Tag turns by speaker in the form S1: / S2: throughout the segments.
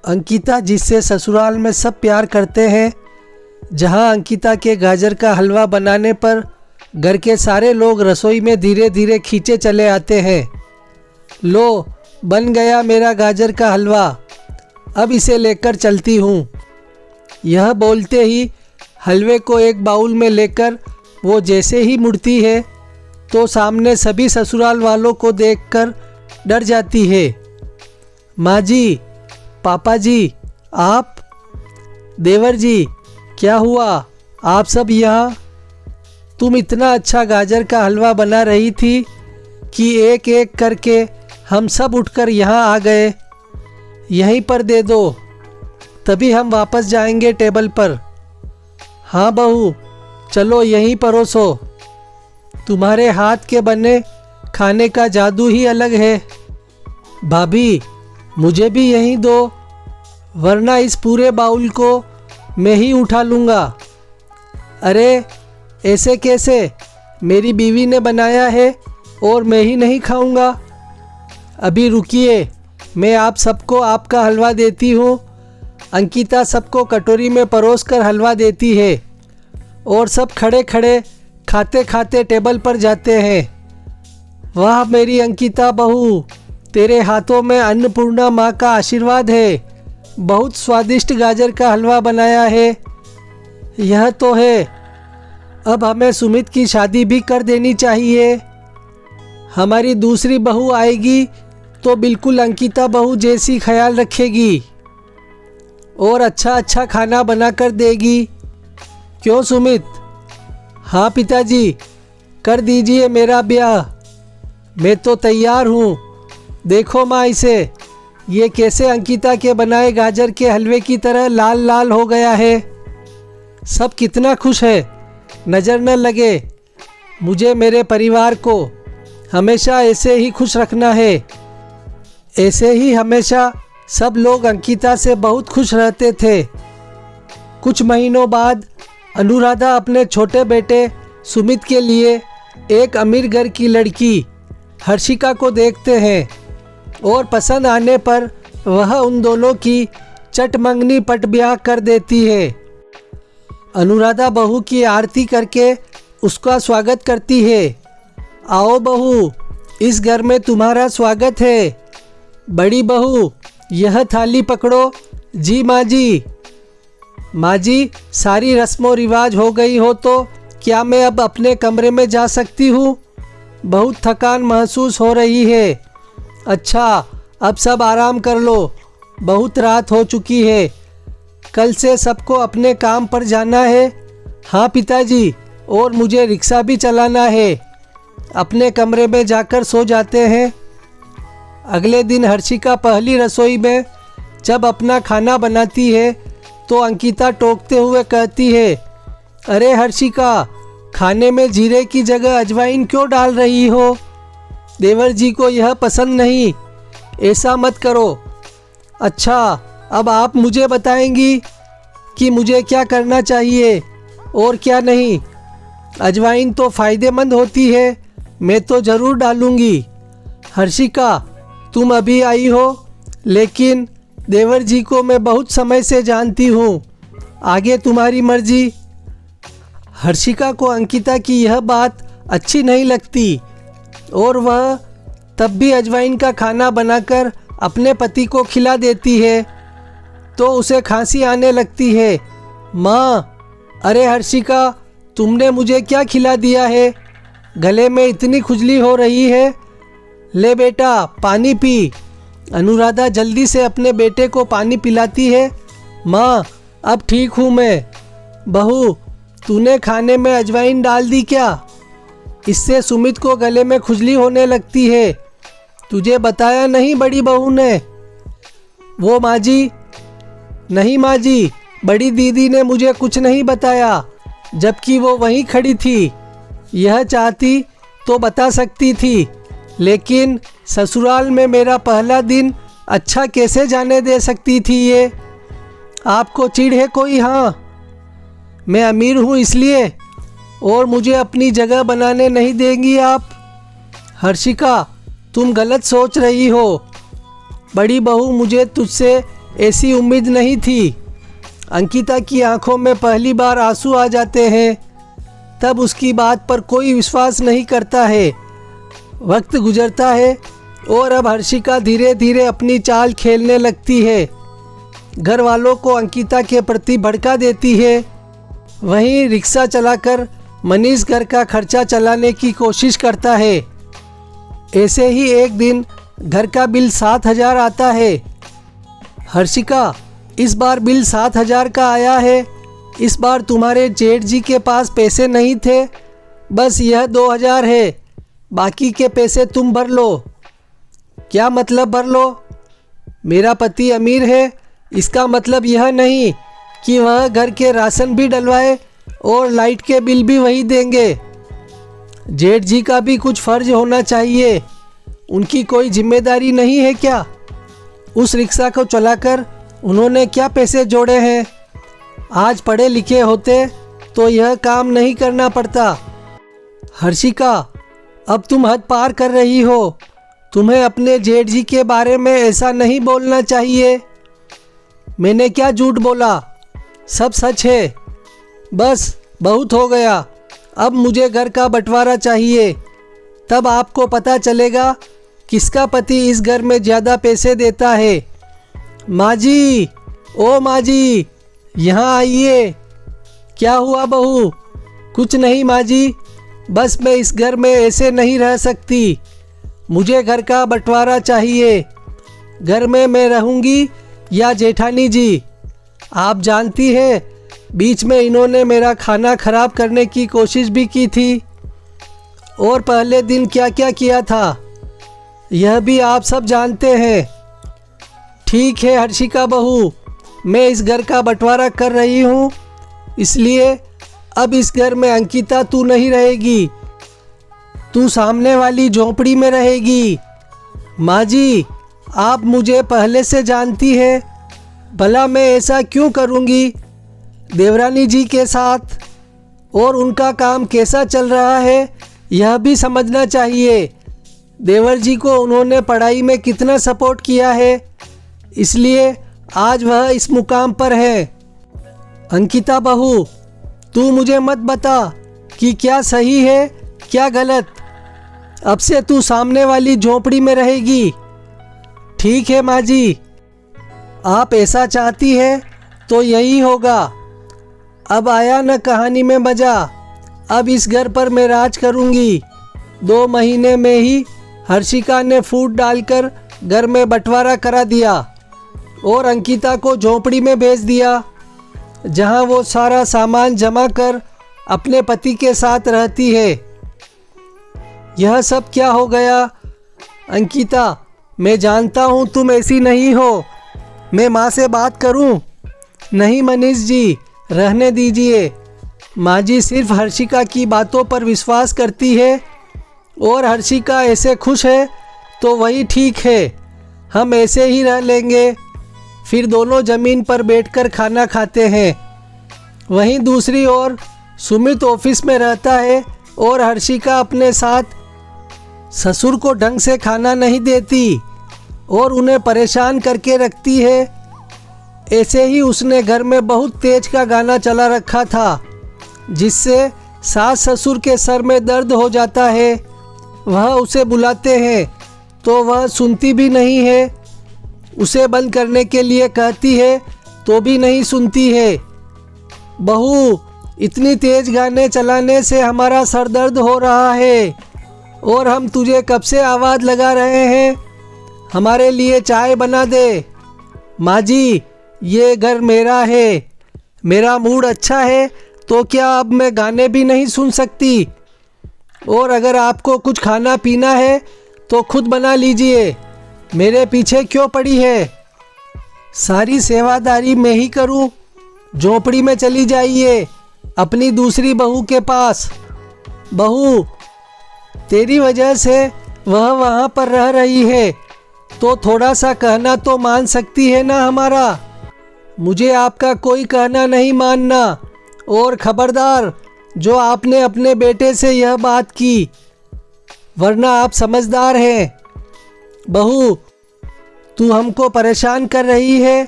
S1: अंकिता जिससे ससुराल में सब प्यार करते हैं, जहां अंकिता के गाजर का हलवा बनाने पर घर के सारे लोग रसोई में धीरे धीरे खींचे चले आते हैं। लो, बन गया मेरा गाजर का हलवा, अब इसे लेकर चलती हूँ। यह बोलते ही हलवे को एक बाउल में लेकर वो जैसे ही मुड़ती है तो सामने सभी ससुराल वालों को देखकर डर जाती है। माँ जी, पापा जी, आप, देवर जी, क्या हुआ? आप सब यहाँ? तुम इतना अच्छा गाजर का हलवा बना रही थी कि एक एक करके हम सब उठकर यहाँ आ गए। यहीं पर दे दो, तभी हम वापस जाएंगे टेबल पर। हाँ बहू, चलो यहीं परोसो। तुम्हारे हाथ के बने खाने का जादू ही अलग है। भाभी, मुझे भी यहीं दो, वरना इस पूरे बाउल को मैं ही उठा लूँगा। अरे ऐसे कैसे? मेरी बीवी ने बनाया है और मैं ही नहीं खाऊंगा। अभी रुकिए, मैं आप सबको आपका हलवा देती हूँ। अंकिता सबको कटोरी में परोस कर हलवा देती है और सब खड़े खड़े खाते खाते टेबल पर जाते हैं। वाह मेरी अंकिता बहू, तेरे हाथों में अन्नपूर्णा माँ का आशीर्वाद है। बहुत स्वादिष्ट गाजर का हलवा बनाया है। यह तो है, अब हमें सुमित की शादी भी कर देनी चाहिए। हमारी दूसरी बहू आएगी तो बिल्कुल अंकिता बहू जैसी ख्याल रखेगी और अच्छा अच्छा खाना बना कर देगी। क्यों सुमित? हाँ पिताजी, कर दीजिए मेरा ब्याह। मैं तो तैयार हूँ। देखो माँ इसे, ये कैसे अंकिता के बनाए गाजर के हलवे की तरह लाल लाल हो गया है। सब कितना खुश है, नज़र न लगे। मुझे मेरे परिवार को हमेशा ऐसे ही खुश रखना है। ऐसे ही हमेशा सब लोग अंकिता से बहुत खुश रहते थे। कुछ महीनों बाद अनुराधा अपने छोटे बेटे सुमित के लिए एक अमीर घर की लड़की हर्षिका को देखते हैं और पसंद आने पर वह उन दोनों की चटमंगनी पट ब्याह कर देती है। अनुराधा बहू की आरती करके उसका स्वागत करती है। आओ बहू, इस घर में तुम्हारा स्वागत है। बड़ी बहू, यह थाली पकड़ो। जी माँ जी। माँ जी, सारी रस्मों रिवाज हो गई हो तो क्या मैं अब अपने कमरे में जा सकती हूँ? बहुत थकान महसूस हो रही है। अच्छा, अब सब आराम कर लो, बहुत रात हो चुकी है। कल से सबको अपने काम पर जाना है। हाँ पिताजी, और मुझे रिक्शा भी चलाना है। अपने कमरे में जाकर सो जाते हैं। अगले दिन हर्षिका पहली रसोई में जब अपना खाना बनाती है तो अंकिता टोकते हुए कहती है, अरे हर्षिका, खाने में जीरे की जगह अजवाइन क्यों डाल रही हो? देवर जी को यह पसंद नहीं, ऐसा मत करो। अच्छा, अब आप मुझे बताएंगी कि मुझे क्या करना चाहिए और क्या नहीं। अजवाइन तो फ़ायदेमंद होती है, मैं तो ज़रूर डालूँगी। हर्षिका, तुम अभी आई हो, लेकिन देवर जी को मैं बहुत समय से जानती हूँ। आगे तुम्हारी मर्जी। हर्षिका को अंकिता की यह बात अच्छी नहीं लगती और वह तब भी अजवाइन का खाना बनाकर अपने पति को खिला देती है तो उसे खांसी आने लगती है। माँ, अरे हर्षिका, तुमने मुझे क्या खिला दिया है? गले में इतनी खुजली हो रही है। ले बेटा, पानी पी। अनुराधा जल्दी से अपने बेटे को पानी पिलाती है। माँ, अब ठीक हूँ मैं। बहू, तूने खाने में अजवाइन डाल दी क्या? इससे सुमित को गले में खुजली होने लगती है। तुझे बताया नहीं बड़ी बहू ने? वो माँ जी, नहीं माँ जी, बड़ी दीदी ने मुझे कुछ नहीं बताया, जबकि वो वहीं खड़ी थी। यह चाहती तो बता सकती थी, लेकिन ससुराल में मेरा पहला दिन अच्छा कैसे जाने दे सकती थी ये? आपको चिढ़ है कोई? हाँ, मैं अमीर हूँ इसलिए, और मुझे अपनी जगह बनाने नहीं देंगी आप? हर्षिका, तुम गलत सोच रही हो। बड़ी बहू, मुझे तुझसे ऐसी उम्मीद नहीं थी। अंकिता की आंखों में पहली बार आंसू आ जाते हैं। तब उसकी बात पर कोई विश्वास नहीं करता है। वक्त गुजरता है और अब हर्षिका धीरे धीरे अपनी चाल खेलने लगती है। घर वालों को अंकिता के प्रति भड़का देती है। वहीं रिक्शा चलाकर मनीष घर का खर्चा चलाने की कोशिश करता है। ऐसे ही एक दिन घर का बिल 7,000 आता है। हर्षिका, इस बार बिल 7,000 का आया है। इस बार तुम्हारे जेठ जी के पास पैसे नहीं थे, बस यह 2,000 है। बाकी के पैसे तुम भर लो। क्या मतलब भर लो? मेरा पति अमीर है, इसका मतलब यह नहीं कि वह घर के राशन भी डलवाए और लाइट के बिल भी वही देंगे। जेठ जी का भी कुछ फर्ज होना चाहिए। उनकी कोई जिम्मेदारी नहीं है क्या? उस रिक्शा को चलाकर उन्होंने क्या पैसे जोड़े हैं? आज पढ़े लिखे होते तो यह काम नहीं करना पड़ता। हर्षिका, अब तुम हद पार कर रही हो। तुम्हें अपने जेठ जी के बारे में ऐसा नहीं बोलना चाहिए। मैंने क्या झूठ बोला? सब सच है। बस बहुत हो गया। अब मुझे घर का बंटवारा चाहिए। तब आपको पता चलेगा किसका पति इस घर में ज़्यादा पैसे देता है। माँ जी, ओ माँ जी, यहाँ आइए। क्या हुआ बहू? कुछ नहीं माँ जी, बस मैं इस घर में ऐसे नहीं रह सकती। मुझे घर का बंटवारा चाहिए। घर में मैं रहूँगी या जेठानी जी? आप जानती हैं, बीच में इन्होंने मेरा खाना खराब करने की कोशिश भी की थी। और पहले दिन क्या क्या किया था यह भी आप सब जानते हैं। ठीक है हर्षिका बहू, मैं इस घर का बंटवारा कर रही हूँ, इसलिए अब इस घर में अंकिता तू नहीं रहेगी। तू सामने वाली झोंपड़ी में रहेगी। माँ जी, आप मुझे पहले से जानती है, भला मैं ऐसा क्यों करूँगी देवरानी जी के साथ? और उनका काम कैसा चल रहा है यह भी समझना चाहिए। देवर जी को उन्होंने पढ़ाई में कितना सपोर्ट किया है, इसलिए आज वह इस मुकाम पर है। अंकिता बहू, तू मुझे मत बता कि क्या सही है क्या गलत। अब से तू सामने वाली झोंपड़ी में रहेगी। ठीक है माँ जी, आप ऐसा चाहती है तो यही होगा। अब आया न कहानी में मज़ा। अब इस घर पर मैं राज करूँगी। 2 महीने में ही हर्षिका ने फूट डालकर घर में बंटवारा करा दिया और अंकिता को झोंपड़ी में भेज दिया, जहां वो सारा सामान जमा कर अपने पति के साथ रहती है। यह सब क्या हो गया? अंकिता, मैं जानता हूँ तुम ऐसी नहीं हो। मैं माँ से बात करूँ? नहीं मनीष जी, रहने दीजिए। माँ जी सिर्फ हर्षिका की बातों पर विश्वास करती है और हर्षिका ऐसे खुश है तो वही ठीक है। हम ऐसे ही रह लेंगे। फिर दोनों ज़मीन पर बैठकर खाना खाते हैं। वहीं दूसरी ओर सुमित ऑफिस में रहता है और हर्षिका अपने साथ ससुर को ढंग से खाना नहीं देती और उन्हें परेशान करके रखती है। ऐसे ही उसने घर में बहुत तेज का गाना चला रखा था, जिससे सास ससुर के सर में दर्द हो जाता है। वह उसे बुलाते हैं तो वह सुनती भी नहीं है। उसे बंद करने के लिए कहती है तो भी नहीं सुनती है। बहू, इतनी तेज गाने चलाने से हमारा सर दर्द हो रहा है और हम तुझे कब से आवाज़ लगा रहे हैं, हमारे लिए चाय बना दे। माँ जी, ये घर मेरा है। मेरा मूड अच्छा है तो क्या अब मैं गाने भी नहीं सुन सकती? और अगर आपको कुछ खाना पीना है तो खुद बना लीजिए, मेरे पीछे क्यों पड़ी है? सारी सेवादारी मैं ही करूं? झोंपड़ी में चली जाइए अपनी दूसरी बहू के पास। बहू, तेरी वजह से वह वहाँ पर रह रही है तो थोड़ा सा कहना तो मान सकती है ना हमारा। मुझे आपका कोई कहना नहीं मानना। और खबरदार, जो आपने अपने बेटे से यह बात की, वरना आप समझदार हैं। बहू, तू हमको परेशान कर रही है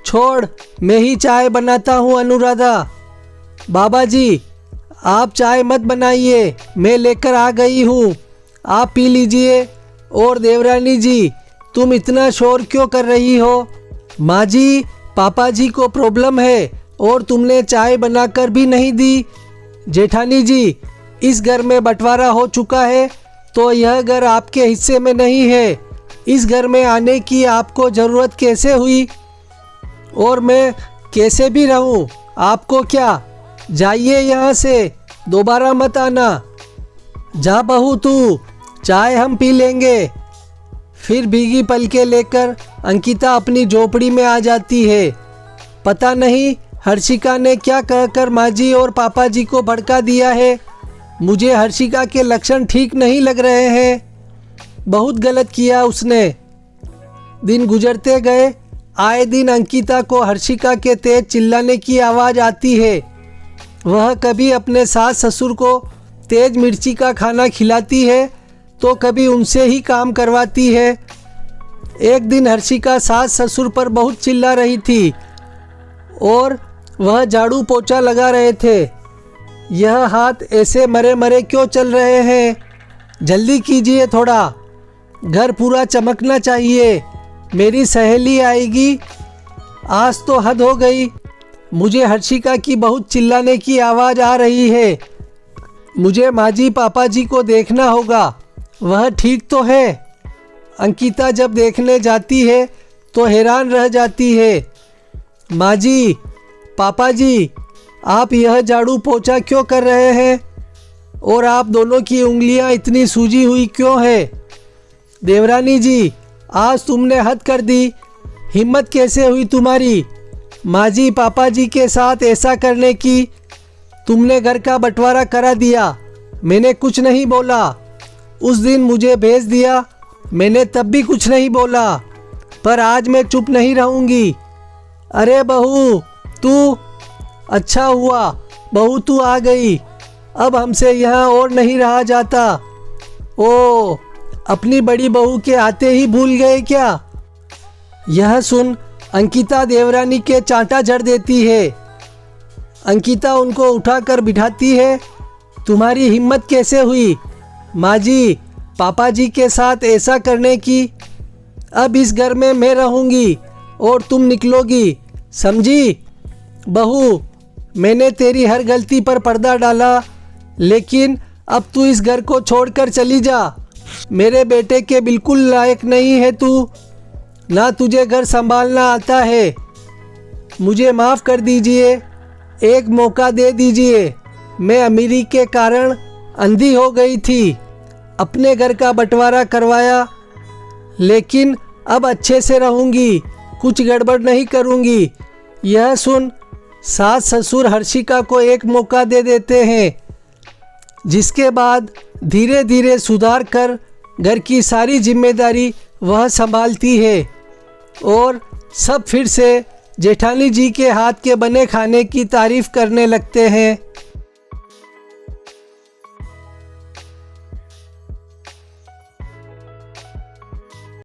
S1: छोड़, मैं ही चाय बनाता हूँ अनुराधा। बाबा जी, आप चाय मत बनाइए, मैं लेकर आ गई हूँ, आप पी लीजिए। और देवरानी जी, तुम इतना शोर क्यों कर रही हो? माँ जी, पापा जी को प्रॉब्लम है और तुमने चाय बनाकर भी नहीं दी। जेठानी जी, इस घर में बंटवारा हो चुका है तो यह घर आपके हिस्से में नहीं है। इस घर में आने की आपको ज़रूरत कैसे हुई? और मैं कैसे भी रहूं, आपको क्या? जाइए यहाँ से, दोबारा मत आना। जा बहू तू, चाय हम पी लेंगे। फिर भीगी पलकें लेकर अंकिता अपनी झोपड़ी में आ जाती है। पता नहीं हर्षिका ने क्या कहकर माँ जी और पापा जी को भड़का दिया है। मुझे हर्षिका के लक्षण ठीक नहीं लग रहे हैं। बहुत गलत किया उसने। दिन गुजरते गए। आए दिन अंकिता को हर्षिका के तेज चिल्लाने की आवाज़ आती है। वह कभी अपने सास ससुर को तेज मिर्ची का खाना खिलाती है तो कभी उनसे ही काम करवाती है। एक दिन हर्षिका सास ससुर पर बहुत चिल्ला रही थी और वह झाड़ू पोछा लगा रहे थे। यह हाथ ऐसे मरे मरे क्यों चल रहे हैं? जल्दी कीजिए थोड़ा, घर पूरा चमकना चाहिए। मेरी सहेली आएगी। आज तो हद हो गई। मुझे हर्षिका की बहुत चिल्लाने की आवाज़ आ रही है। मुझे माँ जी पापा जी को देखना होगा, वह ठीक तो है। अंकिता जब देखने जाती है तो हैरान रह जाती है। माँ जी, पापा जी, आप यह झाड़ू पोछा क्यों कर रहे हैं? और आप दोनों की उंगलियां इतनी सूजी हुई क्यों है? देवरानी जी, आज तुमने हद कर दी। हिम्मत कैसे हुई तुम्हारी माँ जी पापा जी के साथ ऐसा करने की? तुमने घर का बंटवारा करा दिया, मैंने कुछ नहीं बोला। उस दिन मुझे भेज दिया, मैंने तब भी कुछ नहीं बोला। पर आज मैं चुप नहीं रहूँगी। अरे बहू तू, अच्छा हुआ बहू तू आ गई। अब हमसे यहाँ और नहीं रहा जाता। ओ, अपनी बड़ी बहू के आते ही भूल गए क्या? यह सुन अंकिता देवरानी के चांटा जड़ देती है। अंकिता उनको उठाकर बिठाती है। तुम्हारी हिम्मत कैसे हुई माँ जी पापा जी के साथ ऐसा करने की? अब इस घर में मैं रहूँगी और तुम निकलोगी, समझी? बहू, मैंने तेरी हर गलती पर पर्दा डाला, लेकिन अब तू इस घर को छोड़कर चली जा। मेरे बेटे के बिल्कुल लायक नहीं है तू, ना तुझे घर संभालना आता है। मुझे माफ़ कर दीजिए, एक मौका दे दीजिए। मैं अमीरी के कारण अंधी हो गई थी, अपने घर का बंटवारा करवाया, लेकिन अब अच्छे से रहूँगी, कुछ गड़बड़ नहीं करूँगी। यह सुन सास ससुर हर्षिका को एक मौका दे देते हैं, जिसके बाद धीरे धीरे सुधार कर घर की सारी जिम्मेदारी वह संभालती है और सब फिर से जेठानी जी के हाथ के बने खाने की तारीफ करने लगते हैं।